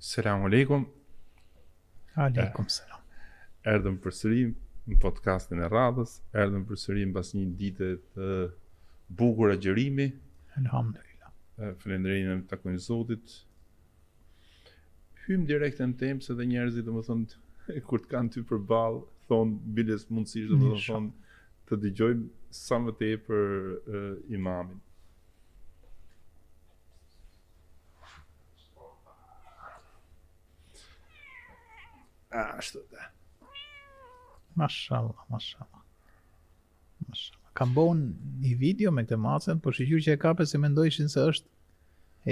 Selamu alaikum. Aleikum selam. Erdhëm përsëri në podcastin e radhës, erdhëm përsëri mbas një dite të bukur agjërimi. Elhamdulillah. Falënderim të takojnë Zotit. Hym direkt në temë se dhe njerëzit domethënë kur të kanë ty përballë, thonë biles mundësisht domethënë thonë të dëgjojmë sa më tepër imamin. Ashtu da. Mashallah. Kam bon një video me këtë macën, por shiqyr që e kape se mendojshin se është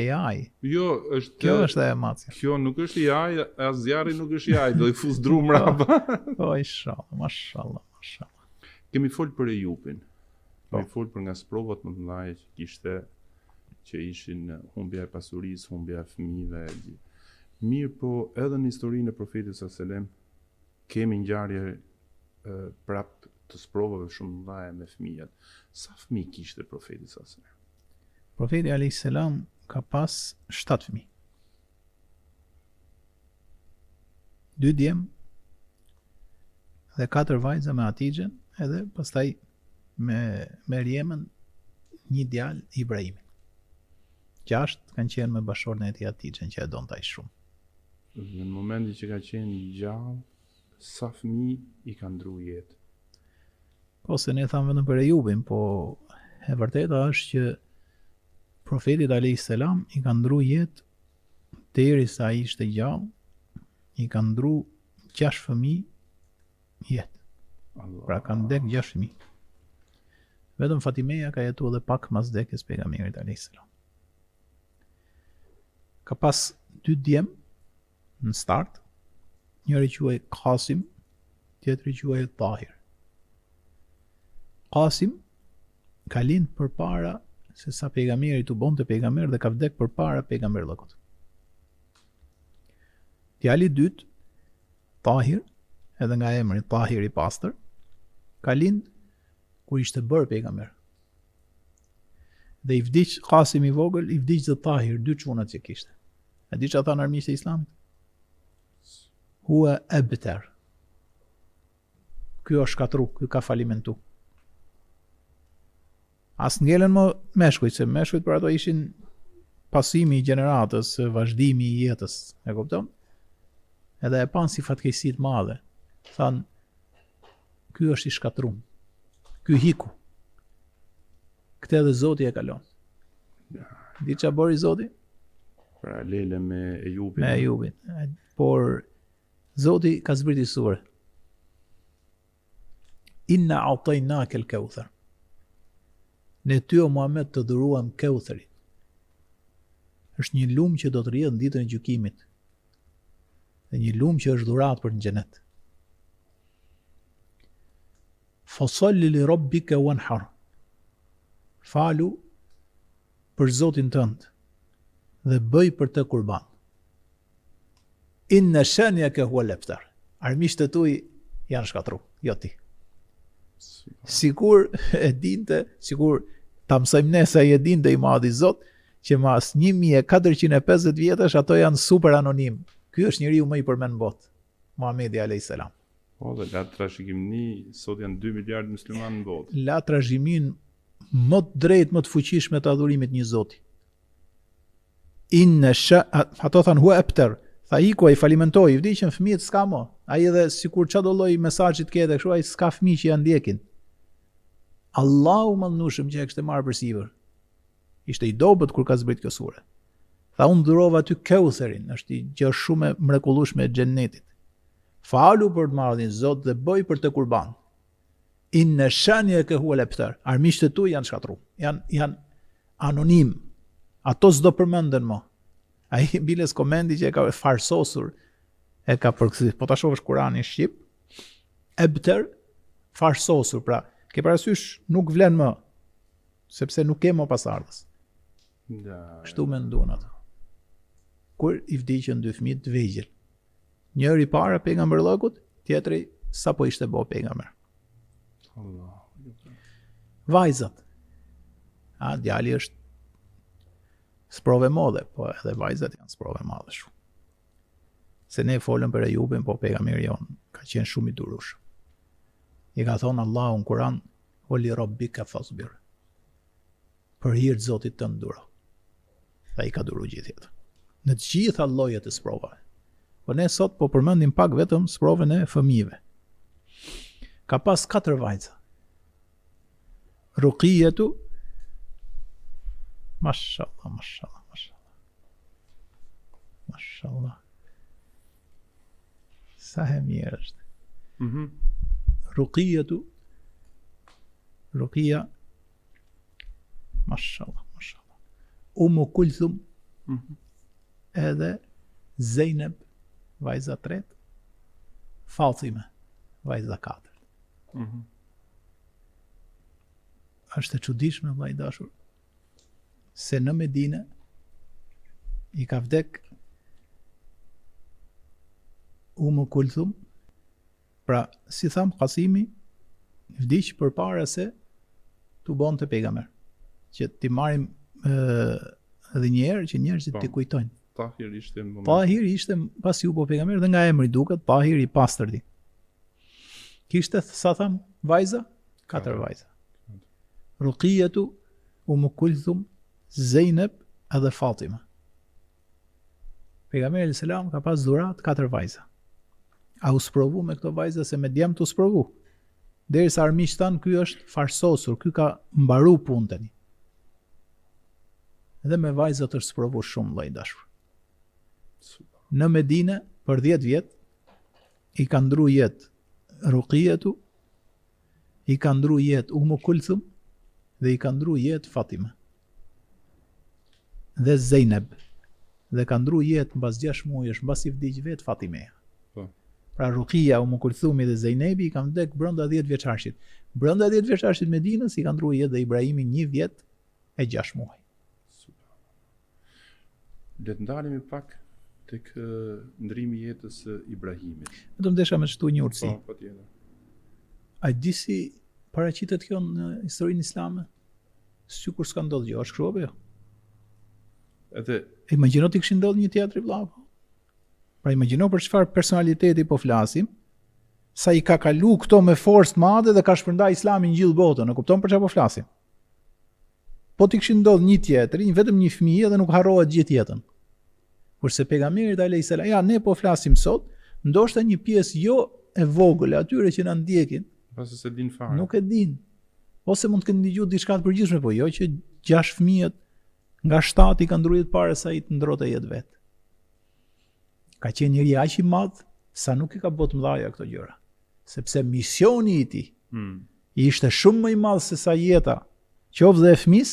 AI. Jo, është Kjo është e macja. Kjo nuk është AI, as zjarri nuk është AI, do I fus dru mrapa. Po, inshallah, mashallah. Kemi fol për Ejubin. Kemi fol për nga sprovat më të mëdha që kishte, që ishin humbja e pasurisë, humbja e fëmijëve. Mirë, po edhe në historinë e profetit sallallahu alajhi wasallam kemi ngjarje prap të sprovave shumë të mëdha me fëmijët. Sa fëmijë kishte profeti sallallahu alajhi wasallam? Profeti alayhis salam ka pas 7 fëmijë. 2 djem dhe 4 vajza me Hatixhen, edhe pastaj me Merjemen një djalë Ibrahimin. 6 kanë qenë me bashortën e tij Hatixhen që e donte ai shumë. Në momentin që ka qenë gjallë, sa fëmijë I ka ndru jetë? Po se ne thamë vetëm për Ejubin, po e vërteta është që profetit alayhis salam I ka ndru jetë derisa ai ishte gjallë, I ka ndru 6 fëmijë jetë. Pra kanë vdek 6 fëmijë. Vetëm Fatimeja ka jetuar edhe pak mas vdekjes pejgamberit alayhis salam. Ka pas 2 djem në start, njëri quhej Qasim, tjetri quhej Tahir. Qasim ka lind përpara se sa pejgamberi tu bonte pejgamber dhe ka vdek përpara pejgamberllëkut. Djali I dytë, Tahir, edhe nga emri Tahir I pastër, ka lind kur ishte bërë pejgamber. Dhe I vdiq Qasim I vogël, I vdiq dhe Tahir, 2 çunat që kishte. A di çfarë thanë armiqtë e Islamit? Hua abtar. Ky është shkatru, ky ka falimentu. As ngelen më meshkujt, se meshkujt për ato ishin pasimi I gjeneratës, vazhdimi I jetës, e kupton? Edhe e pan si fatkeqësi të madhe. Than, ky është I shkatrum. Ky hiku. Këtë edhe Zoti e kalon. Di çfarë bëri Zoti? Paralele me Ejubin. Me Ejubin. Por Zoti ka zbriti sure. Inna a'tainaka al-kauthar. Ne ty o Muhammed të dhuruam Kautherin. Është një lumë që do të rrjedhë në ditën e gjykimit. Dhe një lumë që është dhuratë për në xhenet. Fasalli li rabbika wanhar. Falu për Zotin tënd dhe bëj për të kurban. Inna shaniyaka huwa al-abtar. Armiqtë tuaj janë shkatru, jo ti. Sigur e dinte, sigur ta mësojmë ne se ai e dinte I madhi Zot që mas 1450 vjetësh ato janë super anonim. Ky është njeriu më I përmend në botë, Muhamedi alayhis salam. Po, dhe la trashëgimni, sot janë 2 miliardë muslimanë në botë. La trashëgimin më të drejtë, më të fuqishme të adhurimit një Zoti. Ato thanë hua abtar. Tha iku ai falimentoi, vdiqën fëmijët s'ka më. Ai edhe sikur çdo lloj mesazhi të ketë kështu, ai s'ka fëmijë që janë ndjekin. Allahu mallnushëm që e kishte marrë për sipër. Ishte I dobët kur ka zbrit kjo sure. Tha unë dhurova aty Kautherin, është gjë shumë e mrekullueshme e xhennetit. Falu për të marrën Zot dhe bëj për të kurban. Inna shaniyaka huwa al-abtar. Armiqtë tu janë shkatru. Janë anonim. Ato s'do përmenden më. Ai biles komendi që e ka farsosur e ka përkthyer. Po ta shohësh Kur'anin shqip, abtar farsosur, pra ke parasysh nuk vlen më sepse nuk ke më pasardhës. Kështu menduan ato. Kur I vdiqën 2 fëmijë të vegjël. Njëri para pejgamberllëkut, tjetri sapo ishte bë pejgamber. Vajzat. Djali është sprove modhe, po edhe vajzat janë sprove madhe shumë. Se ne folëm për Ejubin, po pejgamberi jon ka qenë shumë i durueshëm. I ka thonë Allahu në Kur'an, "O li rabbika fasbir." Për hir të Zotit tënd duro. Ai ka duru gjithë jetën. Në të gjitha llojet e sprovave. Po ne sot po përmendim pak vetëm sprovën e fëmijëve. Ka pas 4 vajza. Ruqiyetu, mashallah, mashallah, mashallah. Mashallah. Sa e mirë është. Ruqiyetu, Ruqia, mashallah, mashallah. Umu Kulthum, edhe Zeynep, vajza 3, Fatime, vajza 4. Është e çuditshme vllai dashur se në Medinë i ka vdek Umu Kulthum, pra si tham Kasimi vdiq përpara se tu bonte pejgamber, që ti marrim edhe një herë që njerëzit t'i kujtojnë. Tahir ishte në moment. Tahir ishte pasi u po pejgamber dhe nga emri duket Tahir i pastërti. Kishte sa tham vajza? 4 vajza. Ruqiyetu, Umu Kulthum, Zeynep edhe Fatima. Pejgamberi alayhis salam ka pas dhurat 4 vajza. A u sprovu me këto vajza se me djem të sprovu. Derisa armiqtë tanë ky është farsosur, ky ka mbaru punën tani. Edhe me vajzat është sprovu shumë vllai dashur. Në Medinë për 10 vjet i ka ndru jetë Ruqiyetu, i ka ndru jetë Umu Kulthum dhe i ka ndru jetë Fatima. Dhe Zeynep. Dhe ka ndru jetë mbas 6 muajsh, mbas i vdiq vetë Fatimeja. Pra Ruqia, Umu Kulthumi dhe Zeynebi i kanë vdek brenda 10 vjeçarshit. Brenda 10 vjeçarshit Medinës i ka ndru jetë dhe Ibrahimi 1 vjet e 6 muaj. Le të ndalemi pak tek ndrimi i jetës së Ibrahimit. Vetëm desha me shtu një urtësi. Po, patjetër. A di si paraqitet kjo në historinë islame? Sikur s'ka ndodhur gjë, është kështu apo jo? Edhe imagjino ti kishin ndodhur një teatri vëlla. Pra imagjino për çfarë personaliteti po flasim, sa i ka kalu këto me forcë të madhe dhe ka shpërndar Islamin në gjithë botën, e kupton për çfarë po flasim? Po ti kishin ndodhur një teatri, vetëm një fëmijë dhe nuk harrohet gjithë jetën. Kurse pejgamberi alayhis salam, ja ne po flasim sot, ndoshta një pjesë jo e vogël atyre që na ndjekin, pasi se din fare. Nuk e din. Ose mund të kenë dëgjuar diçka të përgjithshme, po jo që 6 fëmijët nga 7 i kanë ndruar para sa i të ndrote jetë vet. Ka qenë njëri aq i madh sa nuk i ka bërë të mëdha këto gjëra. Sepse misioni i tij ishte shumë më i madh se sa jeta, qoftë dhe e fëmis,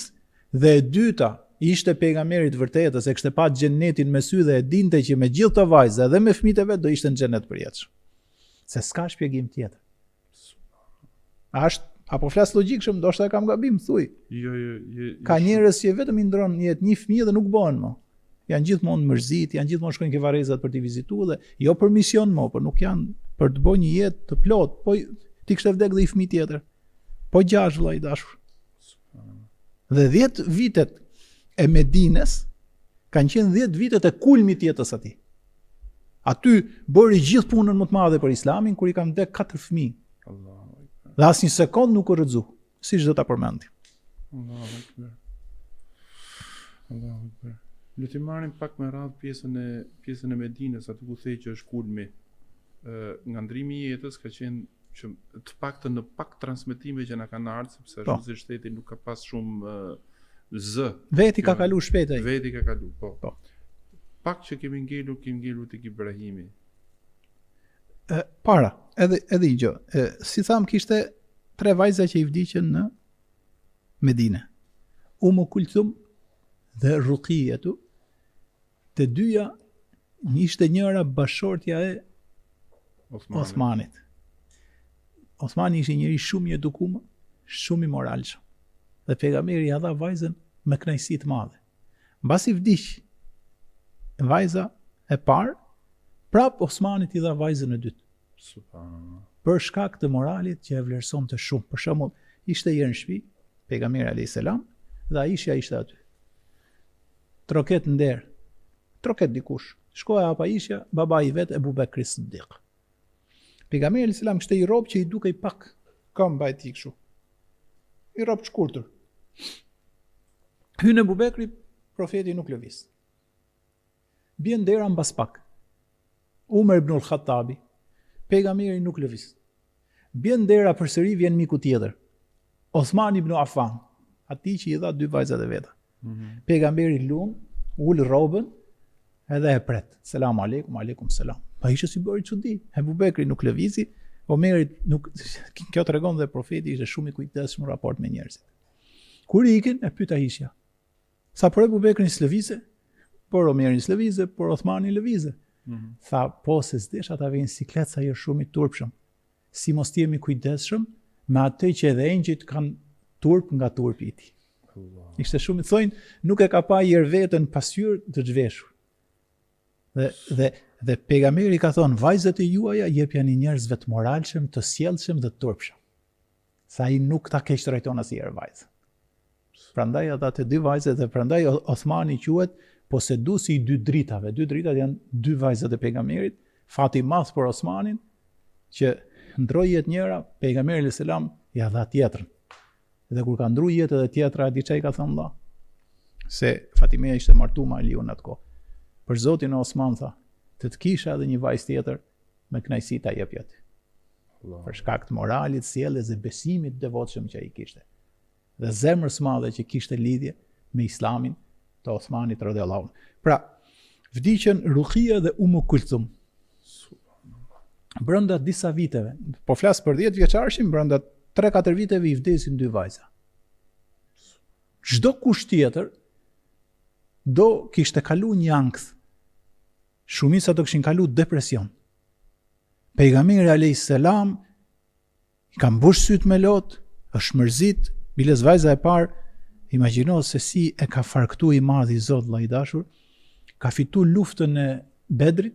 dhe e dyta ishte pejgamberi i vërtetës, e kishte pa xhenetin me sy dhe e dinte që me gjithë të vajza dhe me fëmijët e vet do ishte në xhenet përjetshëm. Se s'ka shpjegim tjetër. Apo flas logjikshëm, ndoshta e kam gabim, thuj. Jo. Ka njerëz që vetëm i ndron jetë një fëmijë dhe nuk bëhen më. Janë gjithmonë mërzit, janë gjithmonë shkojnë ke varrezat për t'i vizituar dhe jo për mision më, por nuk janë për të bërë një jetë të plot, po ti kishte vdek dhe i fëmijë tjetër. Po 6 vllai dashur. Dhe 10 vitet e Medinës kanë qenë 10 vitet e kulmit të jetës atij. Aty bëri gjithë punën më të madhe për Islamin kur i kanë vdek 4 fëmijë. Dhe asnjë sekond nuk u rrëzu, siç do ta përmendim. Allahu Akbar. Le të marrim pak më radh pjesën e Medinës, aty ku thej që është kulmi. Nga ndrimi i jetës ka qenë që të paktën në pak transmetime që na kanë ardhur, sepse ashtu si shteti nuk ka pas shumë Veti ka kalu shpejt ai. Veti ka kalu, po. Pak që kemi ngelur tek Ibrahimi. Para, edhe një gjë. Si tham, kishte 3 vajza që i vdiqën në Medinë. Umu Kulthum dhe Ruqiyetu. Të dyja ishte njëra bashortja e Osmanit. Osmani ishte njëri shumë i edukuar, shumë i moralshëm. Dhe pejgamberi ja dha vajzën me kënaqësi të madhe. Mbasi vdiq vajza e parë, prap Osmanit i dha vajzën e dytë. Subhanallah. Për shkak të moralit që e vlerësonte shumë. Për shembull, ishte herë në shtëpi, pejgamberi alayhis salam, dhe Aisha ishte aty. Troket nder. Troket dikush. Shkoja apa ishja, baba i vet Ebu Bekri Siddiq. Pejgamberi alayhis salam kishte i rob që i dukej pak këmba e tij kështu. I rob shkurtër. Hyn Ebu Bekri, profeti nuk lëviz. Bjen dera mbas pak. Umar ibn al-Khattabi, pejgamberi nuk lëviz. Bjen dera përsëri, vjen miku tjetër. Osman ibn Affan, ati që i dha 2 vajzat e veta. Pejgamberi lum, ul robën, edhe e pret. Selam aleikum, aleikum selam. Pa ishte si bëri çudi. Ebu Bekri nuk lëvizi, Omerit nuk, kjo tregon dhe profeti ishte shumë i kujdesshëm në raport me njerëzit. Kur i ikin, e pyeta Aisha. Sa për Ebu Bekrin s'lëvize, por Omerin s'lëvize, por Othmani lëvize. Tha, po se s'desh ata vjen siklet sa është shumë i turpshëm. Si mos jemi kujdesshëm me atë që edhe engjëjt kanë turp nga turpi i tij. Ishte shumë, thonë, nuk e ka pa jer veten pasqyrë të zhveshur. Dhe pejgamberi ka thonë, vajzat e juaja jepja një njerëzve të moralshëm, të sjellshëm dhe të turpshëm. Sa ai nuk ta keq trajton asnjëherë vajzën. Prandaj ata të 2 vajzat dhe prandaj Othmani quhet poseduesi i 2 dritave. 2 dritat janë 2 vajzat e pejgamberit, fati i madh për Osmanin që ndroi jetë njëra, pejgamberi alayhis salam ja dha tjetrën. Dhe kur ka ndruar jetë edhe tjetra, di çai ka thënë Allah. Se Fatimia ishte martuar me Aliun në atë kohë. Për Zotin Osman tha, të kisha edhe një vajzë tjetër, me kënaqësi ta jepja ti. Për shkak të moralit, sjelljes dhe besimit të devotshëm që ai kishte. Dhe zemrës së madhe që kishte lidhje me Islamin të Osmanit radhiyallahu anhu. Pra, vdiqën Ruqia dhe Umu Kulthum. Brenda disa viteve, po flas për 10 vjeçarshin, brenda 3-4 viteve i vdesin 2 vajza. Çdo kush tjetër do kishte kalu një ankth. Shumica do kishin kalu depresion. Pejgamberi alayhis salam i ka mbush syt me lot, është mërzit, biles vajza e parë, imagjino se si e ka farktu i madh i Zot vëllai i dashur, ka fitu luftën e Bedrit,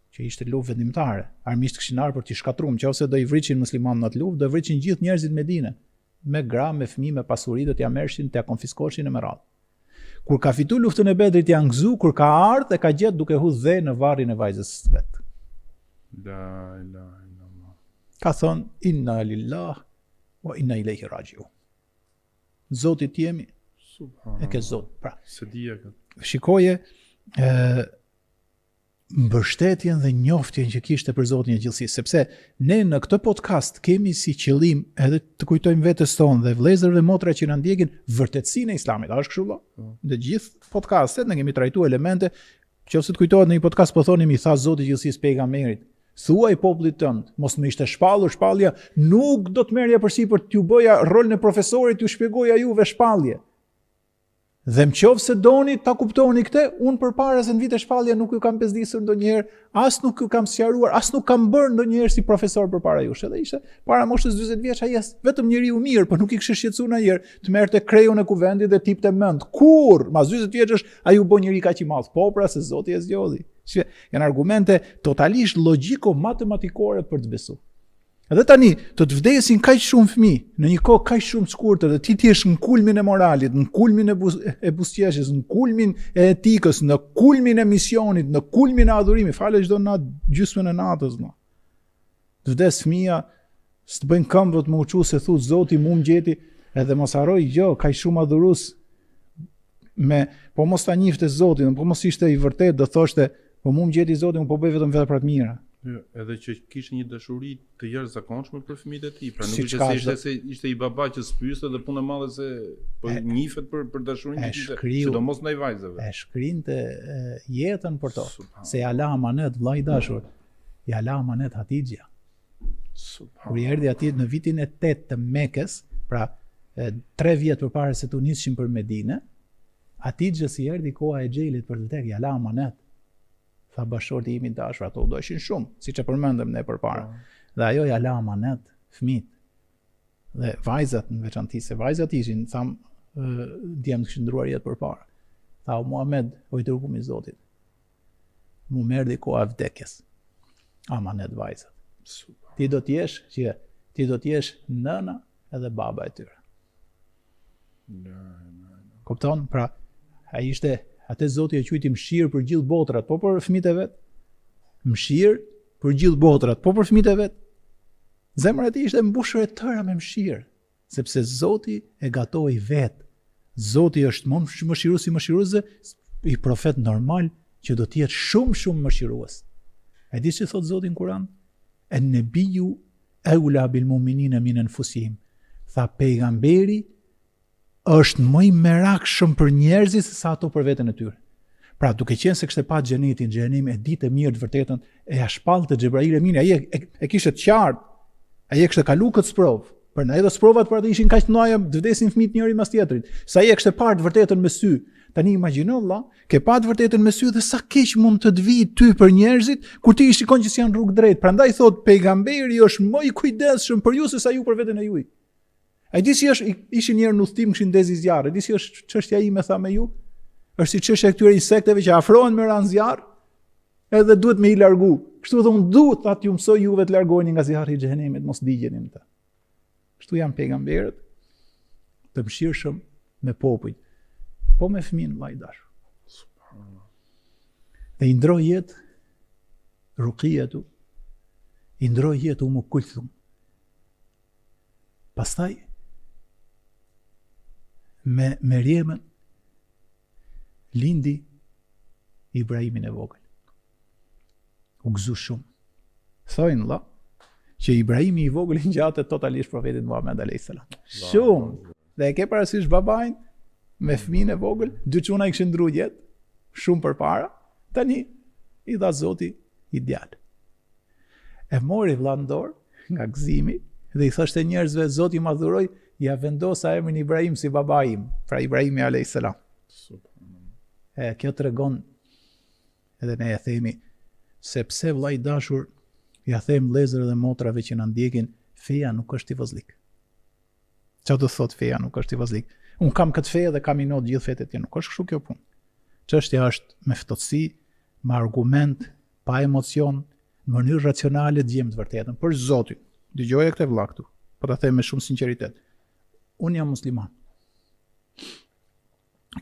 që ishte luftë vendimtare. Armiqt kishin ardhur për t'i shkatruar, nëse do i vriqin muslimanët në atë luftë, do vriqin gjithë njerëzit në Medinë, me gra, me fëmijë, me pasuri, do t'ia merrshin, t'ia konfiskoheshin në meradh. Kur ka fitu luftën e Bedrit janë gëzu, kur ka ardhur e ka gjetë duke hudhë dhe në varrin e vajzës vet. La ilaha illallah. Ka thonë, inna lillah wa inna ilaihi rajiun. Zotit jemi, e ke Zot. Pra, se dia ka. Shikoje mbështetjen dhe njoftjen që kishte për Zotin e gjithësisë, sepse ne në këtë podcast kemi si qëllim edhe të kujtojmë vetes tonë dhe vëllezërve dhe motra që na ndjekin vërtetësinë e Islamit. A është kështu vëlla? Në gjithë podcastet ne kemi trajtuar elemente, nëse të kujtohet në një podcast po thonim i tha Zoti i gjithësisë pejgamberit, thuaj popullit tënd, mos më ishte shpallur shpallja, nuk do të merrja përsipër t'ju bëja rolin e profesorit, t'ju shpjegoja juve shpallje. Dhe nëse doni ta kuptoni këtë, unë përpara se në vite shpallje nuk ju kam pesdisur ndonjëherë, as nuk ju kam sqaruar, as nuk kam bërë ndonjëherë si profesor përpara jush. Edhe ishte para moshës 40 vjeç, ai vetëm njeriu mirë, por nuk i kishte shqetësuar ndonjëherë të merrte krejun e kuvendit dhe tipte mend. Kur, mas 40 vjeçësh, ai u bë njëri kaq i madh. Po pra se Zoti e zgjodhi. Janë argumente totalisht logjiko-matematikore për të besuar. Edhe tani, të vdesin kaq shumë fëmijë në një kohë kaq shumë të shkurtër dhe ti je në kulmin e moralit, në kulmin e buzëqeshjes, në kulmin e etikës, në kulmin e misionit, në kulmin e adhurimit, falë çdo natë gjysmën e natës, no. Të vdes fëmia, s'të bëjnë këmbë të më uqu se thu Zoti mu më gjeti, edhe mos harroj kaq shumë adhurues po mos ta njifte Zotin, po mos ishte i vërtet, do thoshte, po mu më gjeti Zoti, unë po bëj vetëm vepra të mira. Edhe që kishte një dashuri të jashtëzakonshme për fëmijët e tij. Pra nuk ishte se ishte i baba që spyste dhe punë e madhe se po nifet për dashurinë e tij, sidomos ndaj vajzave. E shkrinte jetën për to. Se ja la amanet vllai i dashur. Ja la amanet Hatixha. Kur i erdhi atij në vitin e 8 të Mekës, pra 3 vjet përpara se të nishin për Medinë, Hatixha si erdhi koha e xhelit për të tek ja la amanet. Tha bashorti im i dashur, ato do ishin shumë, siç e përmendëm ne përpara. Dhe ajo ja la amanet fëmijët. Dhe vajzat në veçantë, se vajzat ishin, tham, djem kishin ndruar jetë përpara. Tha o Muhamet, o i dërguar i Zotit. Mu merdi koha e vdekjes. Amanet vajzat. Ti do të jesh nëna edhe baba e tyre. Kupton? Pra, ai ishte Atë Zoti e quajti mëshirë për gjithë botrat, po për fëmijët e vet. Mëshirë për gjithë botrat, po për fëmijët e vet. Zemra e tij ishte mbushur e tëra me mëshirë, sepse Zoti e gatoi vet. Zoti është më mëshirues i mëshiruesve, i profet normal që do të jetë shumë mëshirues. E di që thot Zoti në Kur'an? En-nebiju aula bil mu'minina min anfusihim. Tha pejgamberi është më i merakshëm për njerëzit se sa ato për veten e tyre. Pra, duke qenë se kishte pa xhenetin, xhenem e ditë mirë të vërtetën, e ja shpallte Xhebrail e mini, ai e kishte të qartë. Ai e kishte kalu këtë sprov. Për na edhe sprovat për atë ishin kaq të mëdha, të vdesin fëmijët njëri mas tjetrit. Sa ai e kishte parë të vërtetën me sy. Tani imagjino vëlla, ke pa të vërtetën me sy dhe sa keq mund të vi ty për njerëzit kur ti i shikon që janë rrugë drejt. Prandaj thot pejgamberi është më i kujdesshëm për ju se sa ju për veten e juaj. Ai di si ishin njerë në udhtim kishin ndezi zjarr. Di si është çështja ime tha me ju? Është si çështja e këtyre insekteve që afrohen me ran zjarr, edhe duhet me i largu. Kështu edhe unë duhet atë ju mësoj juve të largoheni nga zjarri i xhenemit, mos digjeni më ta. Kështu janë pejgamberët të mëshirshëm me popull, po me fëmijën vllai dashur. Dhe i ndroi jetë Ruqiyatu, i ndroi jetë Umu Kulthum. Pastaj me Meriemën lindi Ibrahimin e vogël. U gëzu shumë. Thojnë la që Ibrahimi i vogël i ngjatet totalisht profetit Muhammed a.s. Shumë. Dhe e ke parasysh babain me fëmijën e vogël, dy çuna i kishin ndruar jetë shumë përpara, tani i dha Zoti i djalë. E mori vllai dorë nga gëzimi dhe i thoshte njerëzve, Zoti ma dhuroi, ja vendosa emrin Ibrahim si baba im, pra Ibrahimi a.s. Kjo tregon, edhe ne e themi, sepse vllai dashur, ja them vëllezër dhe motrave që na ndjekin, feja nuk është tivozlik. Çfarë do thot feja nuk është tivozlik? Un kam këtë fe dhe kam i not gjithë fetet tjerë, nuk është kështu kjo punë. Çështja është me ftohtësi, me argument, pa emocion, në mënyrë racionale të gjejmë të vërtetën për Zotin. Dëgjoja këtë vëlla këtu, po ta them me shumë sinqeritet. Unë jam musliman.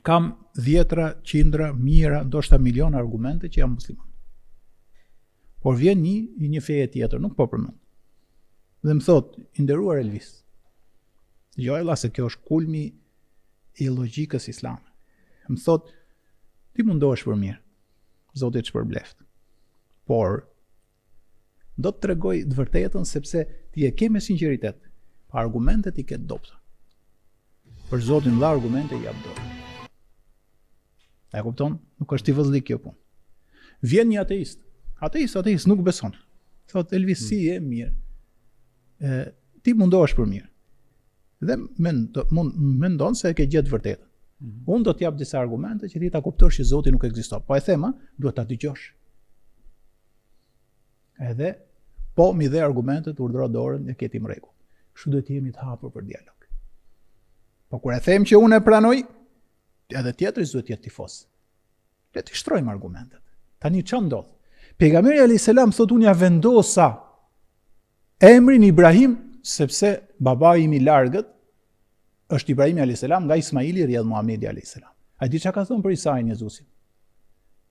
Kam dhjetra, qindra, mijëra, ndoshta miliona argumente që jam musliman. Por vjen një feje tjetër, nuk po përmend. Dhe më thot, i nderuar Elvis, dëgjoj vëlla se kjo është kulmi i logjikës islame. Më thot, ti mundohesh për mirë, Zoti të shpërbleft. Por do të tregoj të vërtetën sepse ti e ke me sinqeritet, pa argumentet i ke dobta. Për Zotin dha argumente i jap dorë. E kupton? Nuk është tivozlik kjo punë. Vjen një ateist. Ateist nuk beson. Thot Elvis si e mirë. Ti mundohesh për mirë. Dhe mendon se e ke gjetë vërtetën. Unë do t'jap disa argumente që ti ta kuptosh që Zoti nuk ekziston. Po e them, duhet ta dëgjosh. Edhe po mi dhe argumentet, urdhëro dorën e keti në rregull. Kështu duhet jemi të hapur për dialog. Po kur e them që unë e pranoj, edhe tjetri duhet jetë tifoz. Le të shtrojmë argumentet. Tani ç'a ndodh? Pejgamberi alayhis salam thotë unë ja vendosa emrin Ibrahim sepse babai im i largët është Ibrahimi alayhis salam nga Ismaili rrjedh Muhamedi alayhis salam. A di çka ka thënë për Isain Jezusin?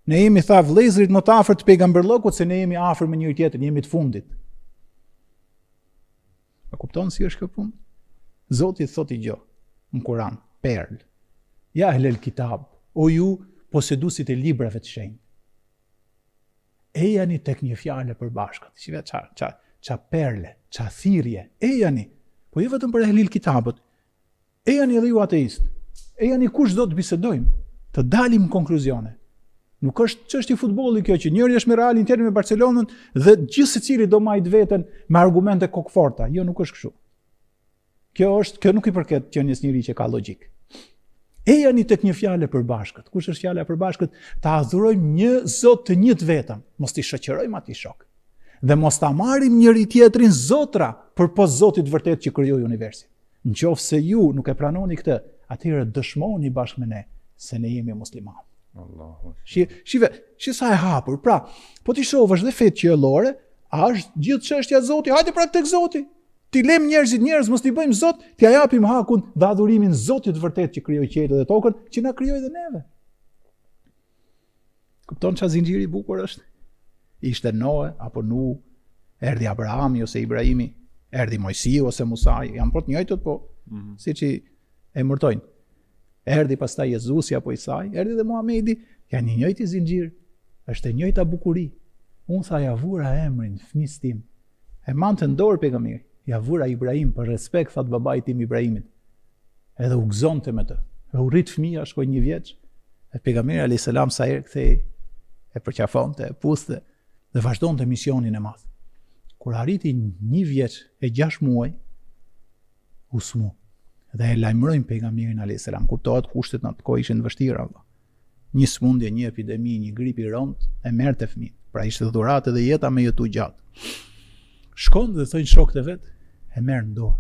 Ne jemi tha vëllezërit më të afërt të pejgamberllokut se ne jemi afër me njëri tjetrin, jemi të fundit. A kupton si është kjo punë? Zoti thotë gjë në Kur'an, perl. Ja ehlel kitab, o ju poseduesit e librave të shenjtë. Ejani tek një fjalë e përbashkët. Shive ça perle, ça thirrje. Ejani, po jo vetëm për ehlil kitabët. Ejani edhe ju ateist. Ejani kush do të bisedojmë, të dalim në konkluzione. Nuk është çështje futbolli kjo që njëri është me Realin, tjetri me Barcelonën dhe gjithë secili do majt veten me argumente kokforta. Jo, nuk është kështu. Kjo nuk i përket qenies njeriu që ka logjik. Ejani tek një fjalë e përbashkët. Kush është fjala e përbashkët? Ta adhurojmë një Zot të njëjtë vetëm, mos t'i shoqërojmë atij shok. Dhe mos ta marrim njëri tjetrin zotra përpos Zotit vërtet që krijoi universin. Nëse ju nuk e pranoni këtë, atëherë dëshmoni bashkë me ne se ne jemi muslimanë. Allahu. Shi sa e hapur. Pra, po ti shohësh dhe fetë qiellore, a është gjithë çështja e Zotit? Hajde pra tek Zoti. Ti lëm njerëz mos t'i bëjmë Zot, t'ia japim hakun dhe adhurimin Zotit vërtet që krijoi qiellin dhe tokën, që na krijoi dhe neve. Kupton çfarë zinxhiri i bukur është? Ishte Noe apo Nuh, erdhi Abrahami ose Ibrahimi, erdhi Mojsiu ose Musai, janë po të njëjtët, po siç i emërtojnë. Erdhi pastaj Jezusi apo Isai, erdhi dhe Muhamedi, janë një njëjti zinxhir, është e njëjta bukuri. Unë tha ja vura emrin fëmis tim. E mante në dorë pejgamberi, ja vura Ibrahim për respekt thot babait tim Ibrahimit. Edhe u gëzonte me të. E u rrit fëmia, shkoi 1 vjeç. E pejgamberi alayhis salam sa herë kthei, e përqafonte, e puste dhe vazhdonte misionin e madh. Kur arriti 1 vjeç e 6 muaj, u smu. Dhe e lajmërojnë pejgamberin alayhis salam. Kuptohet kushtet në atë kohë ishin të vështira. Një smundje, një epidemi, një grip i rënd e merrte fëmin. Pra ishte dhuratë dhe jeta me jetu gjatë. Shkon dhe thënë shokët e vet, e merr në dorë.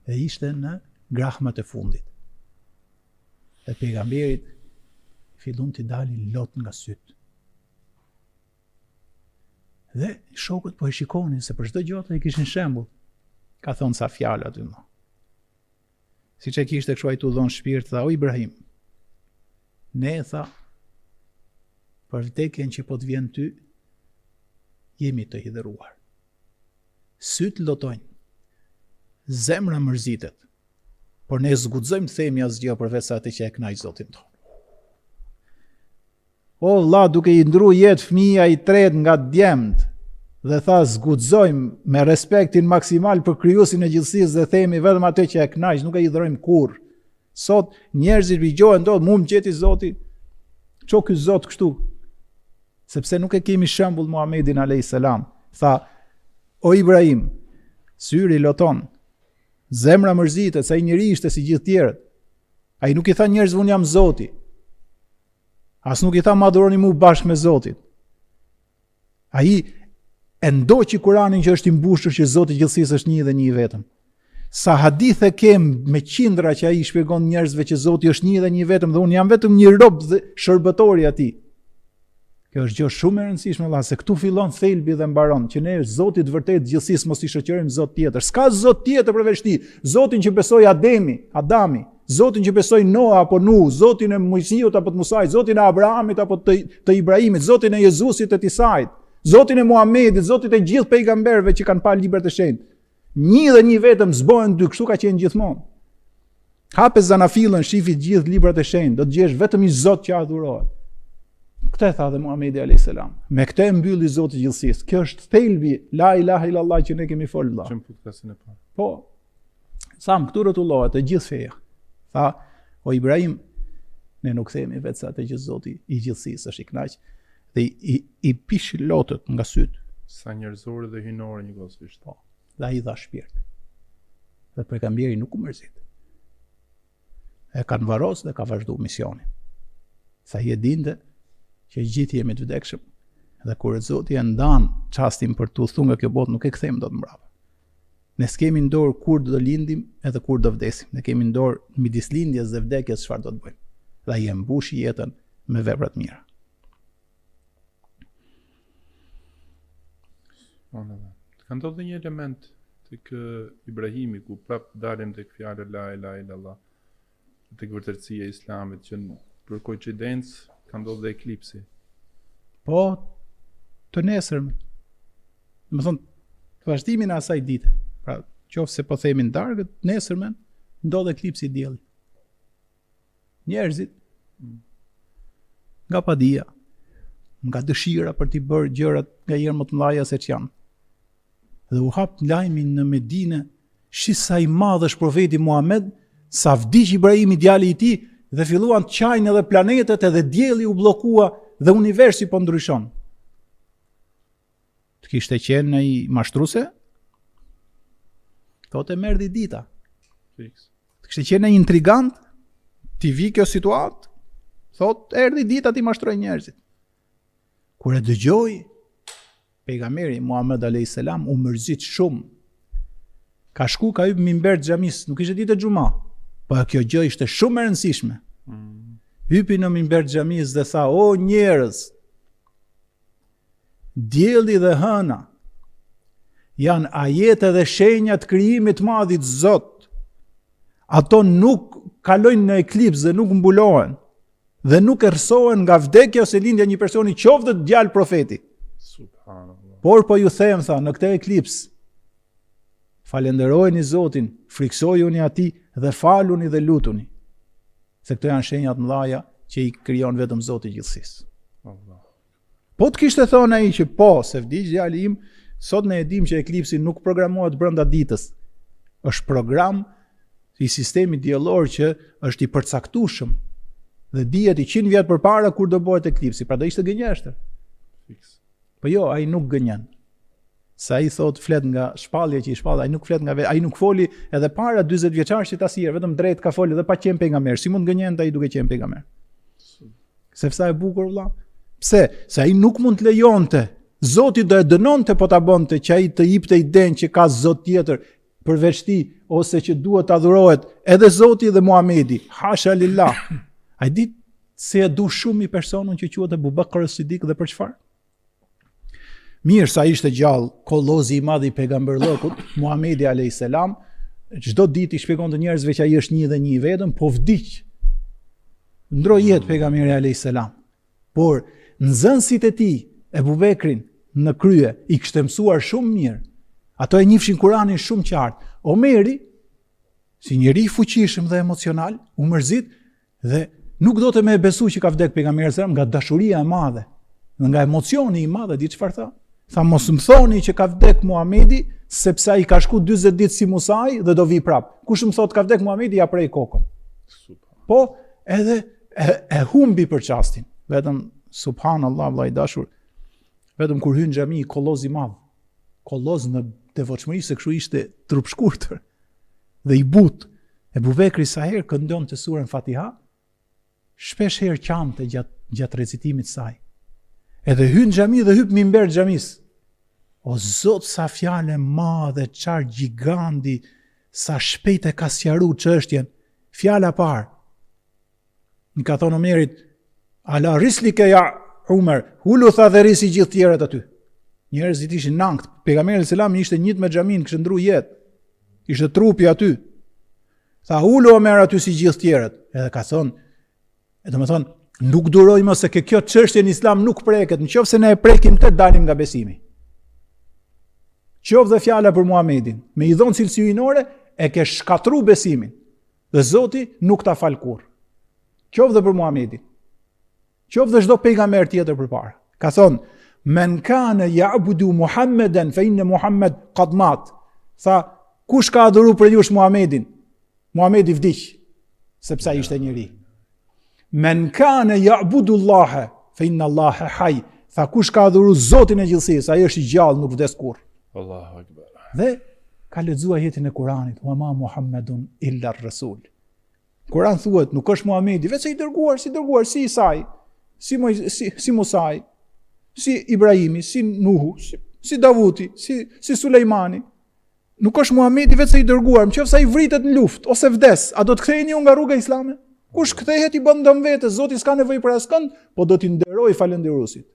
Dhe ishte në grahmat e fundit. E pejgamberit fillon të dalin lot nga syt. Dhe shokët po e shikonin se për çdo gjë ata i kishin shembull. Ka thonë sa fjalë aty më. Siç e kishte kështu ai tu dhon shpirt, tha o Ibrahim, ne tha për vdekjen që po të vjen ty, jemi të hidhëruar. Syt lotojnë, zemra mërzitet, por ne zguxojmë të themi asgjë përveç atë që e kënaq Zotin tonë. O vlla, duke i ndru jetë fëmia i tret nga djemt, dhe tha zguxojmë me respektin maksimal për krijuesin e gjithësisë dhe themi vetëm atë që e kënaq, nuk e hidhrojmë kurrë. Sot njerëzit vigjohen dot, mu më gjeti Zoti, ço ky Zot kështu. Sepse nuk e kemi shembull Muhamedit alayhis salam. Tha, o Ibrahim, syri loton, zemra mërzitet, sa i njëri ishte si gjithë tjerët. Ai nuk i tha njerëzve unë jam Zoti. As nuk i tha ma adhuroni mu bashkë me Zotin. Ai e ndoqi Kur'anin që është i mbushur që Zoti i gjithësisë është një dhe një i vetëm. Sa hadithe kem me qindra që ai shpjegon njerëzve që Zoti është një dhe një i vetëm dhe unë jam vetëm një rob dhe shërbëtor i atij. Kjo është gjë shumë e rëndësishme vëlla, se këtu fillon thelbi dhe mbaron që ne Zotit vërtet gjithësisë mos i shoqërojmë Zot tjetër. S'ka Zot tjetër përveç tij. Zotin që besoi Adami, Zotin që besoi Noa apo Nuh, Zotin e Mojsiut apo të Musait, Zotin e Abrahamit apo të Ibrahimit, Zotin e Jezusit e Isait, Zotin e Muhamedit, Zotit e gjithë pejgamberëve që kanë parë librat e shenjtë. Një dhe një vetëm zbohen dy, kështu ka qenë gjithmonë. Hape zanafillën, shifi gjithë librat e shenjtë, do të gjesh vetëm një Zot që adhurohet. Këtë tha dhe Muhamedi alayhis salam. Me këtë e mbylli Zoti i gjithësisë. Kjo është thelbi la ilaha illallah që ne kemi folur vëlla. Çem podcastin e parë. Po. Sam këtu rrotullohet e gjithë feja. Tha, o Ibrahim, ne nuk themi vetë sa atë që Zoti i gjithësisë është i kënaq dhe i pish lotët nga syt. Sa njerëzore dhe hynore një gosisht. Po. Dhe ai dha shpirt. Dhe pejgamberi nuk u mërzit. E kanë varros dhe ka vazhduar misionin. Sa i e dinte që gjithë jemi të vdekshëm dhe kur Zoti e ndan çastin për të udhëtuar nga kjo botë nuk e kthejmë dot mbrapa. Ne s'kemi në dorë kur do lindim edhe kur do vdesim. Ne kemi në dorë midis lindjes dhe vdekjes çfarë do të bëjmë. Dhe ai e mbushi jetën me vepra të mira. Ka ndodhur një element tek Ibrahimi ku prap dalim tek fjala la ilaha illallah, tek vërtetësia e Islamit që për koincidencë ka ndodhur dhe eklipsi. Po, të nesërm. Më thonë, vazhdimin e asaj dite. Pra, qoftë se po themi në darkët, nesërmen, ndodh eklipsi i diellit. Njerëzit, nga padia, nga dëshira për t'i bërë gjërat nga herë më të mëdha se ç'janë. Dhe u hap lajmin në Medinë, shis sa i madh është profeti Muhammed, sa vdiq Ibrahimi djali i tij dhe filluan të qajnë edhe planetet edhe dielli u bllokua dhe universi po ndryshon. Të kishte qenë ai mashtruese? Thotë merdi dita. Fix. Të kishte qenë ai intrigant? Ti vi kjo situatë? Thotë erdhi dita ti mashtroi njerëzit. Kur e dëgjoi pejgamberi Muhammed alayhis salam u mërzit shumë. Ka shku ka hyrë minber xhamis, nuk ishte ditë xhuma. Po kjo gjë ishte shumë e rëndësishme. Hypi në minber xhamis dhe tha: "O njerëz, dielli dhe hëna janë ajete dhe shenja të krijimit të madhit Zot. Ato nuk kalojnë në eklips dhe nuk mbulohen. dhe nuk errësohen nga vdekja ose lindja një personi, qoftë djalë profeti. Subhanallah. Por po ju them, tha, në këtë eklips, falenderojeni Zotin, friksojuni atij dhe faluni dhe lutuni. Se këto janë shenjat mëdha që i krijon vetëm Zoti i gjithësisë. Allah. Po të kishte thonë ai që po, se vdiq djali im, sot ne e dim që eklipsi nuk programohet brenda ditës. Është program i sistemit diellor që është i përcaktueshëm dhe dihet i 100 vjet përpara kur do bëhet eklipsi, pra do ishte gënjeshtër. Fiks. Po jo, ai nuk gënjen. Sa ai thot flet nga shpallja që i shpall, ai nuk flet nga ai nuk foli edhe para 40 vjeçar që tasir, vetëm drejt ka folë dhe pa qenë pejgamber. Si mund gënjente ai duke qenë pejgamber? Sepse e bukur vëlla. Pse? Se ai nuk mund të lejonte. Zoti do e dënonte po ta bënte që ai të jepte idenë që ka Zot tjetër përveç tij ose që duhet të adhurohet edhe Zoti dhe Muhamedi. Hasha lillah. Ai dit se e du shumë i personun që quhet Abu Bakr as-Siddiq dhe për çfarë? Mirë sa ishte gjallë, kollozi i madh i pejgamberllokut, Muhamedi alayhis salam, çdo ditë i shpjegonte njerëzve që ai është një dhe një i vetëm, po vdiq. Ndroi jetë pejgamberi alayhis salam. Por nxënësit e tij, Ebu Bekrin, në krye, i kishte mësuar shumë mirë. Ato e njifshin Kur'anin shumë qartë. Omeri, si njeri i fuqishëm dhe emocional, u mërzit dhe nuk do të më besu që ka vdek pejgamberi sallallahu nga dashuria e madhe, dhe nga emocioni i madh, di çfarë tha? Tha mos më thoni që ka vdek Muhamedi, sepse ai ka shku 40 ditë si Musai dhe do vi prap. Kush më thot ka vdek Muhamedi, ja prej kokën. Po, edhe e humbi për çastin. Vetëm subhanallahu vllai dashur. Vetëm kur hyn xhami kolloz i madh. Kolloz në devotshmëri se kështu ishte trup shkurtër dhe i butë. Ebu Bekri sa herë këndonte surën Fatiha, shpesh herë qante gjatë recitimit saj. Edhe hyn xhami dhe hyp mimber xhamis. O Zot, sa fjalë madhe, çfarë giganti, sa shpejt e ka sqaruar çështjen. Fjala parë. Në ka thonë Omerit, ala rislike ja Umer, hulu tha dhe risi gjithë tjerët aty. Njerëzit ishin nangt, pejgamberi selam ishte njët me xhamin, kishte ndru jetë. Ishte trupi aty. Tha hulu Omer aty si gjithë tjerët. Edhe ka thonë, domethënë, nuk durojmë se kjo çështje në Islam nuk preket, nëse ne e prekim të dalim nga besimi. Qoftë dhe fjala për Muhamedin, me i dhënë cilësi hyjnore, e ke shkatru besimin. Dhe Zoti nuk ta fal kurrë. Qoftë dhe për Muhamedin. Qoftë dhe çdo pejgamber tjetër përpara. Ka thonë, men kana ya'budu Muhammeden fa inna Muhammed qad mat. Tha, kush ka adhuru për jush Muhamedin? Muhamedi vdiq, sepse ai ishte njeri. Men kana ya'budu Allaha fa inna Allaha hayy. Tha, kush ka adhuru Zotin e gjithësisë, ai është i gjallë, nuk vdes kurrë. Allahu akbar. Dhe ka lexuar jetën e Kuranit, wa ma Muhammedun illa ar-rasul. Kuran thuhet, nuk është Muhamedi, vetë i dërguar, si Isai, si Musai, si Ibrahimi, si Nuhu, si Davuti, si Sulejmani. Nuk është Muhamedi vetë i dërguar, nëse ai vritet në luftë ose vdes, a do të ktheheni ju nga rruga islame? Kush kthehet i bën dëm vetes, Zoti s'ka nevojë për askënd, po do t'i nderoj falendëruesit.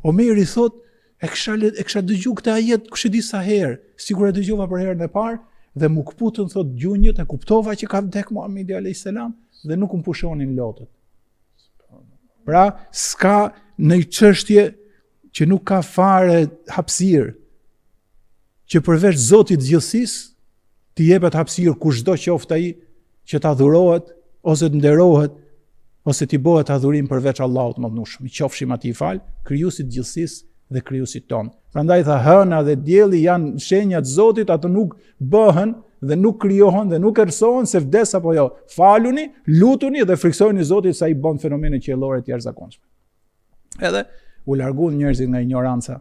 Omeri thot, e kisha dëgju këtë ajet kush e di sa herë, sigur e dëgjova për herën e parë dhe më kputën thot gjunjët, e kuptova që ka vdek Muhamedi alayhis salam dhe nuk më pushonin lotët. Pra, s'ka në çështje që nuk ka fare hapësirë që përveç Zotit gjithësisë t'i jepet hapësirë kushdo qoftë ai që ta adhurohet ose të nderohet ose t'i bëhet adhurim përveç Allahut të Madhnueshëm. I qofshim atij fal, krijuesit gjithësisë dhe krijuesit ton. Prandaj tha hëna dhe dielli janë shenjat e Zotit, ato nuk bëhen dhe nuk krijohen dhe nuk errësohen se vdes apo jo. Faluni, lutuni dhe friksojeni Zotit sa i bën fenomene qiellore të jashtëzakonshme. Edhe u larguan njerëzit nga ignoranca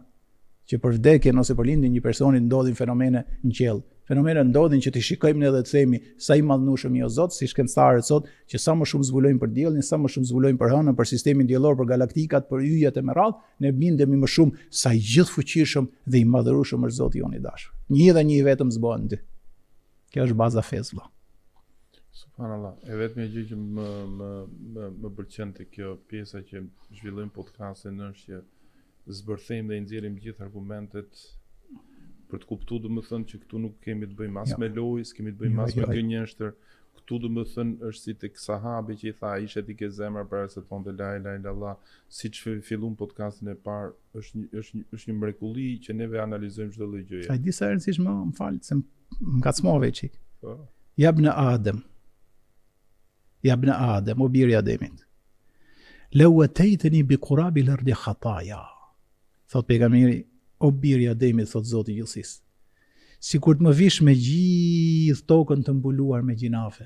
që për vdekjen ose për lindjen një personi ndodhin fenomene në qiell. Fenomene ndodhin që ti shikojmë edhe të themi sa i madhnueshëm i o Zot, si shkencëtarët sot, që sa më shumë zbulojnë për diellin, sa më shumë zbulojnë për hënën, për sistemin diellor, për galaktikat, për yjet e me radhë, ne bindemi më shumë sa i gjithfuqishëm dhe i madhërueshëm është Zoti jon i dashur. Një dhe një i vetëm zbohen dy. Kjo është baza fesë vëlla. Subhanallah. E vetmja gjë që më pëlqen te kjo pjesa që zhvillojmë podcastin është që zbërthejmë dhe i nxjerrim gjithë argumentet për të kuptuar, domethënë që këtu nuk kemi të bëjmë as me lojë, s'kemi të bëjmë as me gënjeshtër, Këtu do më thënë është si tek sahabi që I tha ishe ti ke zemra para se thonte la ilaha illallah, siç fillon podcastin e parë, është një mrekulli që neve analizojmë çdo lloj gjëje. Sa I di sa rëndësishme më fal se më ngacmove çik. Po. Jabna Adem. Jabna Adem, o birë Ademit. Law ataytani bi qurabi al-ardi khataya. Thot pejgamberi, o birë Ademit, thot Zoti I gjithësisë. Sikur të më vish me gjithë tokën të mbuluar me gjinafe,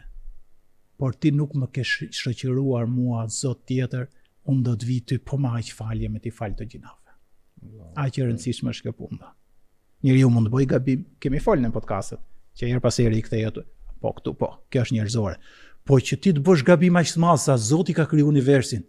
por ti nuk më ke shoqëruar mua Zot tjetër, unë do të vi ty po më aq falje me ti fal të gjinafe. Aq e rëndësishme është kjo punë. Njeriu mund të bëjë gabim, kemi folën në podcastet, që her pas here I kthehet, po këtu po, kjo është njerëzore. Po që ti të bësh gabim aq të madh sa Zoti ka kriju universin.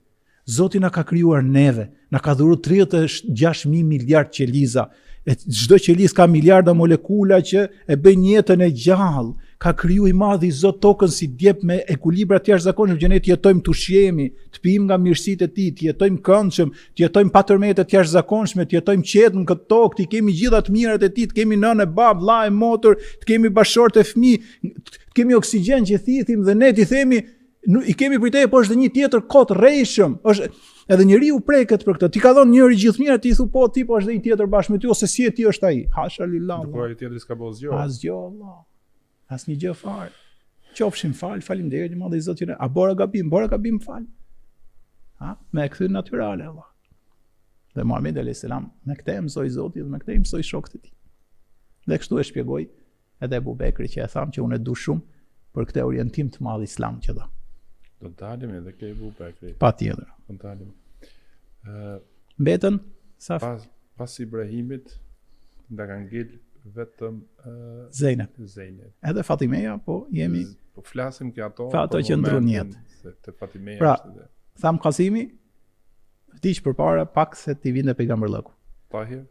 Zoti na ka krijuar neve, na ka dhuruar 36.000 miliard qeliza. E çdo qeliz ka miliarda molekula që e bëjnë jetën e gjallë. Ka kriju I madhi Zot tokën si djep me ekuilibra të jashtëzakonshëm që ne të jetojmë të ushqemi, të pijmë nga mirësitë e tij, të jetojmë këndshëm, të jetojmë pa tërmete të jashtëzakonshme, të jetojmë qetë në këtë tokë, të kemi gjitha të mirat e tij, të kemi nënë, bab, vlla e motor, të kemi bashortë e fëmijë, të kemi oksigjen që thithim dhe ne ti themi I kemi për te, po është dhe një tjetër kot rrejshëm. Është edhe njeriu preket për këtë. Ti ka dhënë njëri gjithë mirë, ti thu po ti po është dhe një tjetër bashkë me ty ose si e ti është ai. Hasha lillah. Po ai tjetri s'ka bëu asgjë. Asgjë Allah. Asnjë gjë fare. Qofshim faleminderit madh I Zotit. A bora gabim fal. Ha? Me kthy natyrale Allah. Dhe Muhamedi alayhis salam me këtë mësoi Zoti dhe me këtë mësoi shokët e tij. Dhe kështu e shpjegoi edhe Abu Bekri që e tham që unë e du shumë për këtë orientim të madh islam që dha. Do të dalim edhe ke Abu Bekri. Patjetër. Do të dalim. Mbetën sa pas Ibrahimit nda kanë ngel vetëm Zeynep. Edhe Fatimeja, po jemi po flasim ke ato. Fa ato që ndron jetë. Te Fatimeja pra, është edhe. Tham Kasimi vdiq përpara pak se t'i vinte pejgamberllëku.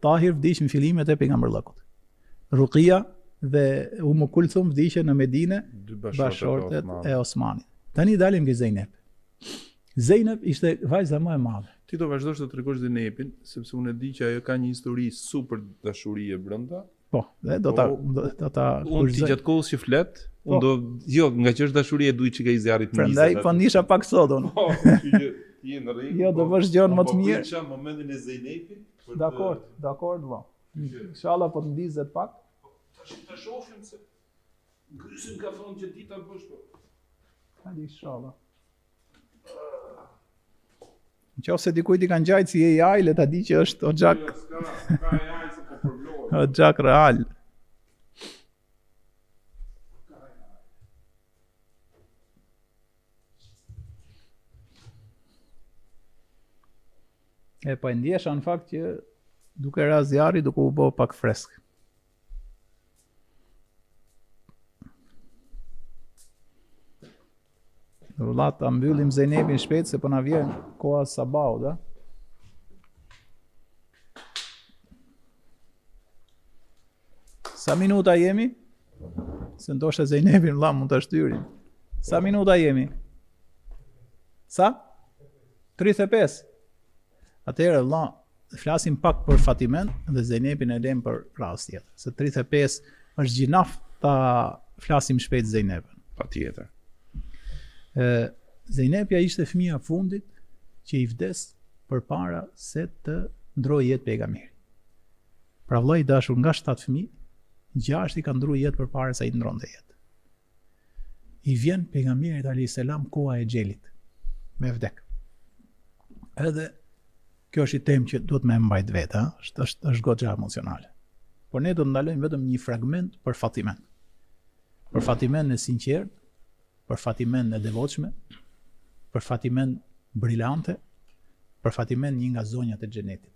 Tahir vdiq në fillimet e pejgamberllëkut. Ruqia dhe Umu Kulthum vdiqën në Medinë, bashortet e Osmanit. Tani dalim ke Zeynep. Zeynep ishte vajza më e madhe. Ti do vazhdosh të tregosh Zeynepin, sepse unë e di që ajo ka një histori super dashurie brenda. Po, dhe do ta unë ti gjatë kohës që flet, unë do jo, nga që është dashurie duaj çika I zjarrit të nisë. Prandaj po nisha pak sot unë. Po, ti në rregull. Jo, do bësh gjën më të mirë. Po çam momentin e Zeynepit. Dakor, valla. Inshallah po të ndizet pak. Ta shohim se Grysin ka thonë që dita bësh po. Hadi inshallah. Nëse dikujt I kanë gjajt si AI, le ta di që është Oxhak. Ka AI se po përvlojë. Oxhak real. E po e ndjesha në fakt që duke ra zjarri duke u bë pak fresk. Vëllat, ta mbyllim Zeynepin shpejt se po na vjen koha sabahut, a? Sa minuta jemi? Se ndoshta Zeynepin vëlla mund ta shtyrim. Sa minuta jemi? Sa? 35. Atëherë vëlla, flasim pak për Fatimen dhe Zeynepin e lëm për rast tjetër. Se 35 është gjinaf ta flasim shpejt Zeynepin. Patjetër. Zeynepja ishte fëmia fundit që I vdes përpara se të ndrojë jetë pejgamberi. Pra vëllai I dashur nga 7 fëmijë, 6 I kanë ndruar jetë përpara se ai të ndronte jetë. I vjen pejgamberit alayhis salam koha e xhelit me vdek. Edhe kjo është I temë që duhet me mbajt vetë, është goxha emocionale. Por ne do të ndalojmë vetëm një fragment për Fatimen. Për Fatimen e sinqert, për Fatimen e devotshme, për Fatimen brillante, për Fatimen një nga zonjat e xhenetit.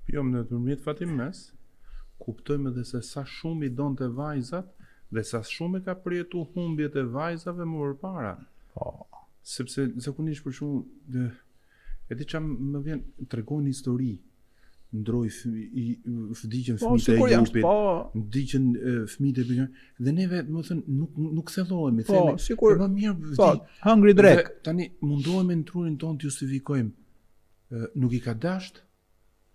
Jo, në përmjet Fatimes, kuptojmë edhe se sa shumë I donte vajzat dhe sa shumë ka përjetu humbjet e vajzave më përpara. Po. Sepse zakonisht për shumë e di çam më vjen tregon histori. Ndroi vdiqën fëmijët e Jupit, vdiqën fëmijët e pejgamberit dhe neve, domethënë, nuk thellohemi, themi. Po, sikur më mirë po, hungry drek. Tani mundohemi në trurin ton të justifikojmë. Nuk I ka dasht,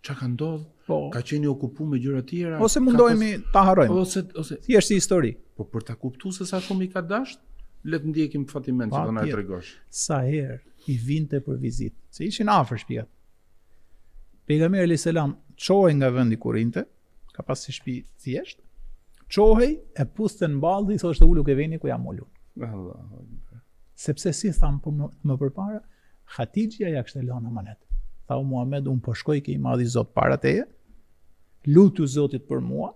çka ka ndodhur, ka qenë I okupuar me gjëra tjera. Ose mundohemi ta harrojmë. Ose thjesht si histori. Po për ta kuptuar se sa shumë I ka dasht, Le të ndjekim Fatimen që do na tregosh. Sa herë i vinte për vizitë, se ishin afër shtëpiat. Pejgamberi alayhis salam çohej nga vendi ku rinte, ka pas si shtëpi thjesht, çohej e puste në balli, thoshte ulu ke veni ku jam ulur. Allahu Akbar. Sepse si tham më përpara, Hatixha ja kishte lënë amanet. Tha Muhammed, unë po shkoj ke i madhi Zot para teje, lutu Zotit për mua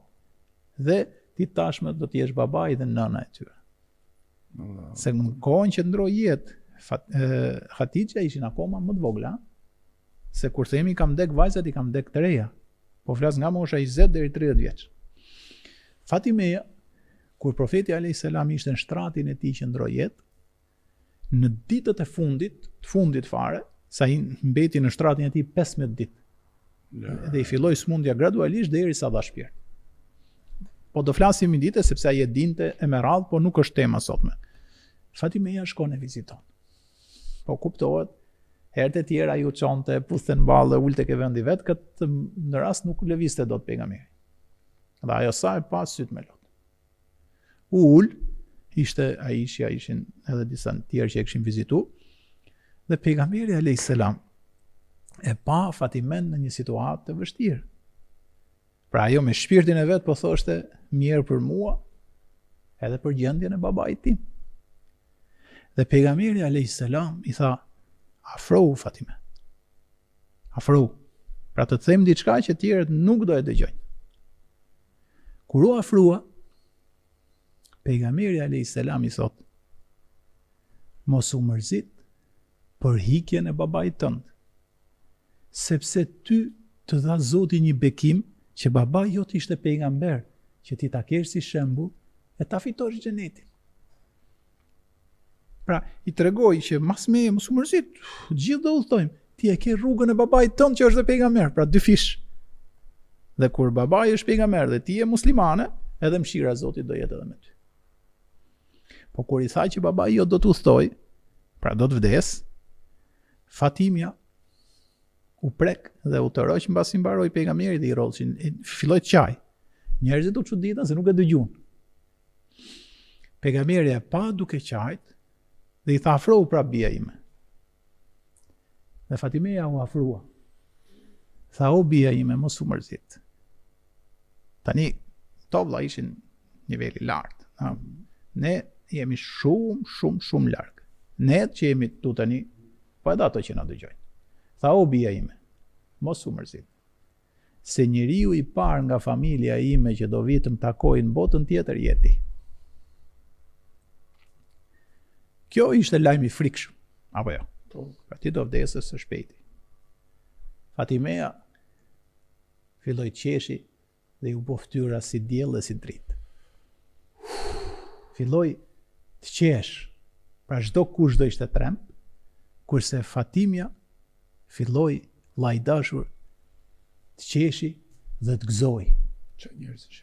dhe ti tashmë do të jesh babai dhe nëna e tyre. Se në kohën që ndroi jetë, Hatixha ishin akoma më të vogla, se kur themi kam dek vajzat i kam dek të reja, po flas nga mosha 20 deri 30 vjeç. Fatimeja, kur profeti alayhis salam ishte në shtratin e tij që ndroi jetë, në ditët e fundit fare, sa i mbeti në shtratin e tij 15 ditë. Dhe i filloi smundja gradualisht derisa dha shpirt. Po do flasim një ditë sepse ai e dinte e me radhë, po nuk është tema sotme. Fatimeja shkon e viziton. Po kuptohet, herët e tjera ju çonte, puthte në ballë, ulte ke vendi vet, këtë në rast nuk lëvizte dot pejgamberi. Dhe ajo sa e pas syt me lot. Ul, ishte Aisha, ishin edhe disa tjerë që e kishin vizitu, dhe pejgamberi alayhis salam e pa Fatimen në një situatë të vështirë. Pra ajo me shpirtin e vet po thoshte mirë për mua, edhe për gjendjen e babait tim. Dhe pejgamberi alayhis salam i tha, afrohu Fatime. Afrohu. Pra të them diçka që tjerët nuk do e dëgjojnë. Kur u afrua, pejgamberi alayhis salam i thot, mos u mërzit për hikjen e babait tënd, sepse ty të dha Zoti një bekim që babai jot ishte pejgamber, që ti ta kesh si shembull e ta fitosh xhenetin. Pra, i tregoj që mas me mos u mërzit, gjithë do udhtojmë, ti e ke rrugën e babait tënd që është dhe pejgamber, pra dy fish. Dhe kur babai është pejgamber dhe ti je muslimane, edhe mëshira e Zotit do jetë edhe me ty. Po kur i tha që babai jot do të udhtoj, pra do të vdes, Fatimja u prek dhe u tërroq mbasi mbaroi pejgamberi dhe i rrollshin, filloi të qaj. Njerëzit u çuditën se nuk e dëgjuan. Pejgamberi e pa duke qajt dhe i tha afrohu pra bia ime. Dhe Fatimeja u afrua. Tha o bia ime mos u mërzit. Tani to vlla ishin niveli lart. Ne jemi shumë larg. Ne që jemi tu tani, po edhe ato që na dëgjojnë. Tha o bia ime, mos u mërzit. Se njeriu i parë nga familja ime që do vi të më takojë në botën tjetër jeti. Kjo ishte lajm i frikshëm, apo jo? Pra ti do vdesësh së shpejti. Fatimeja filloi qeshi dhe u bë fytyra si diell dhe si dritë. Filloi të qesh, pra çdo kush do ishte tremb, kurse Fatimja filloi llajdashur të qeshi dhe të gëzoi. Çfarë njerëzish?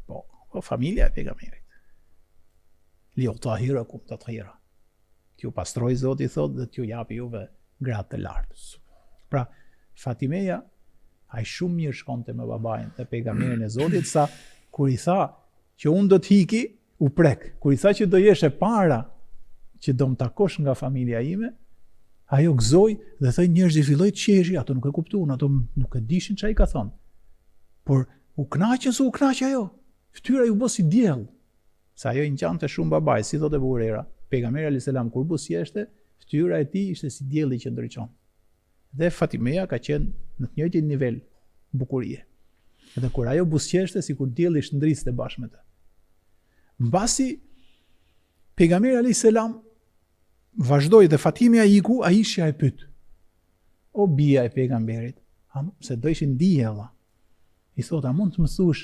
Po familja e pejgamberit. Li utahirakum tathira. T'ju pastroj Zoti thot dhe t'ju japi juve gratë të lartë. Pra Fatimeja ai shumë mirë shkonte me babain dhe pejgamberin e Zotit, sa kur i tha që unë do të hiki, u prek. Kur i tha që do jesh e para që do më takosh nga familja ime, ajo gëzoi dhe thoi njerëzit filloi të qeshi, ato nuk e kuptuan, ato nuk e dishin çfarë i ka thonë. Por u kënaqën se u kënaq ajo. Fytyra ju bë si diell. Sa ajo i ngjante shumë babait, si thotë Buhurera. Pejgamberi alayhis salam kur buzëqeshte, fytyra e tij ishte si dielli që ndriçon. Dhe Fatimeja ka qenë në të njëjtin nivel bukurie. Edhe kur ajo buzëqeshte, sikur dielli shndriste bashkë me të. Mbasi pejgamberi alayhis salam vazhdoi dhe Fatimja iku, Aisha e pyet. O bia e pejgamberit, se do ishin diella. I thot, a mund të më thush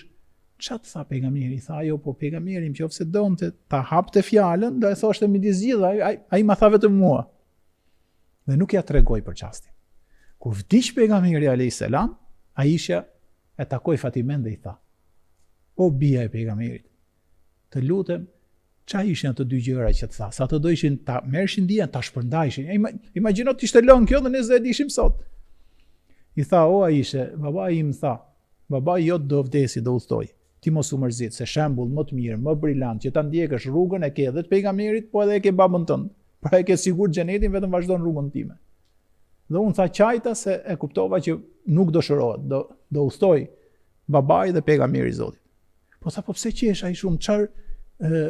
çfarë tha pejgamberi? Tha ajo, po pejgamberi nëse donte ta hapte fjalën, do e thoshte midis gjithë, ai ma tha vetëm mua. Dhe nuk ja tregoi për çastin. Kur vdiq pejgamberi alayhis salam, Aisha e takoi Fatimen dhe i tha: O bia e pejgamberit, të lutem, çfarë ishin ato dy gjëra që të tha? Sa të do ishin ta merrshin dijen, ta shpërndajshin. Imagjino të ishte lënë kjo dhe ne s'e dishim sot. I tha, o Aisha, babai im tha, babai jot do vdesi, do udhtoj. ti mos u mërzit, se shembull më të mirë, më brillant që ta ndjekësh rrugën e ke edhe të pejgamberit, po edhe e ke babën tënd. Pra e ke sigurt xhenetin, vetëm vazhdon rrugën time. Dhe unë tha qajta se e kuptova që nuk do shërohet, do udhtoj babai dhe pejgamberi i Zotit. Po tha, po pse qesh ai shumë, çfarë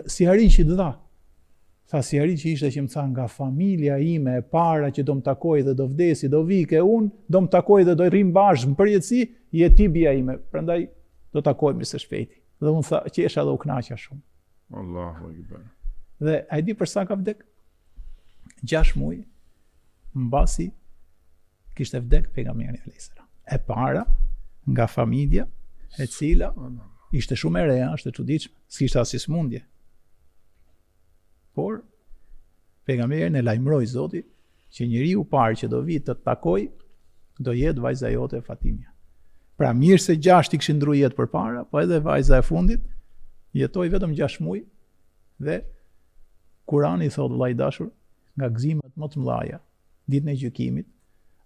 si harin që të dha? Tha, si harin që ishte që më tha, nga familja ime e para që do më takoj dhe do vdesi, do vike, unë do më takoj dhe do rrim bashkë, më përjetësi, je ti bia ime, prandaj do takojmë së shpejti. Dhe unë tha, qesha dhe u kënaqja shumë. Allahu Akbar. Dhe a i di për sa ka vdek? 6 muaj mbasi kishte vdek pejgamberi alayhis salam. E para nga familja e cila ishte shumë e reja, është e çuditshme, s'kishte asnjë smundje. Por pejgamberi e lajmëroi Zoti që njeriu i parë që do vi të takoj do jetë vajza jote Fatimia. Pra mirë se 6 i kishin ndru jetë përpara, po edhe vajza e fundit jetoi vetëm 6 muaj dhe Kurani thot vllai dashur, nga gëzimet më të mëdha ditën e gjykimit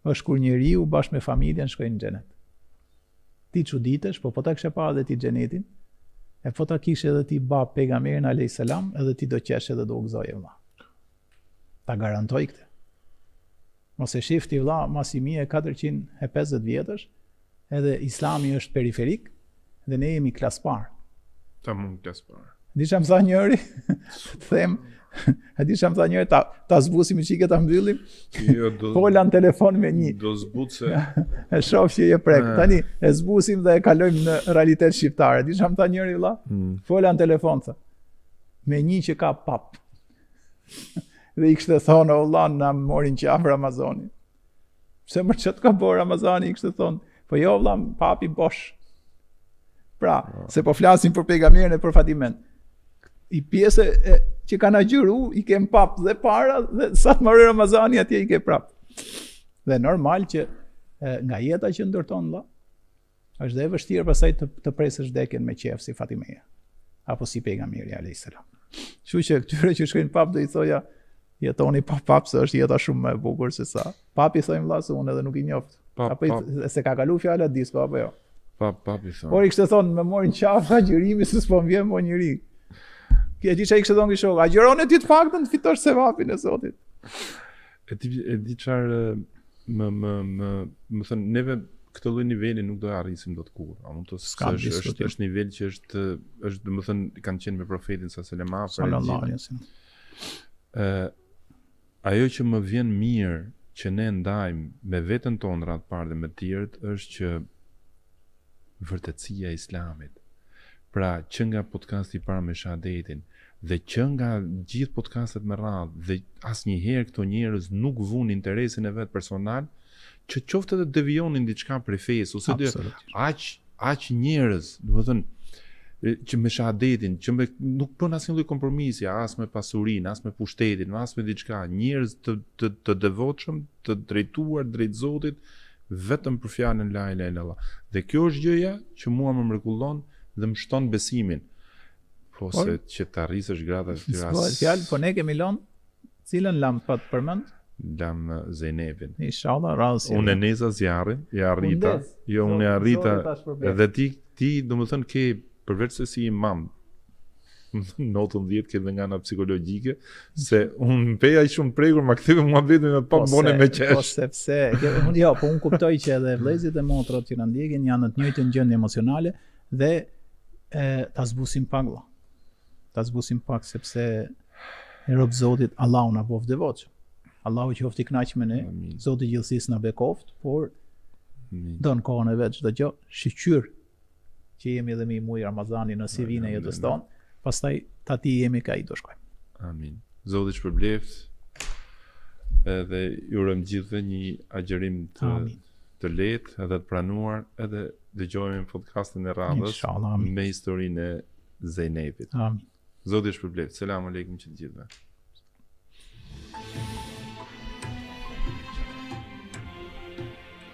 është kur njeriu bashkë me familjen shkojnë në xhenet. Ti çuditesh, po ta kishe parë edhe ti xhenetin, e po ta kishe edhe ti bab pejgamberin alayhis salam, edhe ti do qesh edhe do u gëzoje vëlla. Ta garantoj këtë. Mos e shifti vëlla, masi mi e 450 vjetësh, edhe Islami është periferik dhe ne jemi klas parë. Ta mund klas parë. Disha më tha njëri, të them, disha më tha njëri, ta zbusim qike ta mbyllim, fola në telefon me një. Do zbut se... E shof që je prek, tani e zbusim dhe e kalojmë në realitet shqiptare. Disha më tha njëri, vëlla, fola në telefon, tha, me një që ka pap. Dhe i kështë thonë, o vëlla, na morin qafë Ramazani. Pse më që të ka bo Ramazani, i kështë thonë, po jo vëlla, papi bosh. Pra, se po flasim për pejgamberin e për Fatimen. I pjesë që kanë agjëru, i kem pap dhe para, dhe sa të marrë Ramazani, atje i ke prap. Dhe normal që nga jeta që ndërton vëlla, është dhe e vështirë pastaj të presësh vdekjen me qef si Fatimeja, apo si pejgamberi alayhis salam. Kështu që këtyre që shkojnë pap do i thoja, jetoni pa pap se është jeta shumë më e bukur se sa. Papi thojmë vëlla se unë edhe nuk i njoft. Apo se ka kalu fjala dis po apo jo. Papi thonë. Por i kështë thonë, me morin qafë agjërimi se s'po m'vjen mo njëri. Kje di që i kështë thonë kështë shokë, agjërone ti të faktën të fitosh sevapin e Zotit. E di qarë më thënë, neve këtë lloj niveli nuk do arrisim dot kur. A mund të është nivel që është më thënë, kanë qenë me profetin sallallahu alaihi wasallam. Ajo që më vjen mirë që ne ndajmë me veten tonë radh parë dhe me të tjerët është që vërtetësia e Islamit. Pra, që nga podcasti para me shahadetin dhe që nga gjithë podcastet me radhë dhe asnjëherë këto njerëz nuk vunë interesin e vet personal, që qoftë edhe devionin diçka prej fesë ose aq njerëz, domethënë që me shahadetin, që nuk bën asnjë lloj kompromisi, as me pasurinë, as me pushtetin, as me diçka, njerëz të devotshëm, të drejtuar drejt Zotit, vetëm për fjalën la ilaha illallah. Dhe kjo është gjëja që mua më mrekullon dhe më shton besimin. Po se që të arrisësh gradat e këtyre fjalë, po ne kemi lënë cilën lam pa të përmend? Lam Zejnebin. Inshallah radhës. Unë e neza zjarrin, e arrita. Jo, unë e arrita. Edhe ti domethënë ke përveç se si imam, notën 10 ke dhe nga nga psikologjike, se unë peja i shumë prekur, ma këthive mua vetëm me pa bone me qesh. Po sepse, po unë kuptoj që edhe vëllezërit e motrot që na ndjekin janë në të njëjtën gjendje emocionale dhe ta zbusim pak vëlla. Ta zbusim pak sepse e rob Zotit, Allahu na bëf devotshëm. Allahu qoftë i kënaq me ne, Zoti i gjithësisë na bekoft, por don kohën e vet çdo gjë, shiqyr që jemi edhe me muaj Ramazani në sivin e jetës tonë. Pastaj tati jemi ka i do shkojmë. Amin. Zoti shpërbleft. Edhe ju urojmë gjithëve një agjerim të lehtë edhe të pranuar, edhe dëgjojmë podcastin e radhës me historinë e Zejnebit. Amin. Zoti shpërbleft. Selam aleikum që të gjithëve.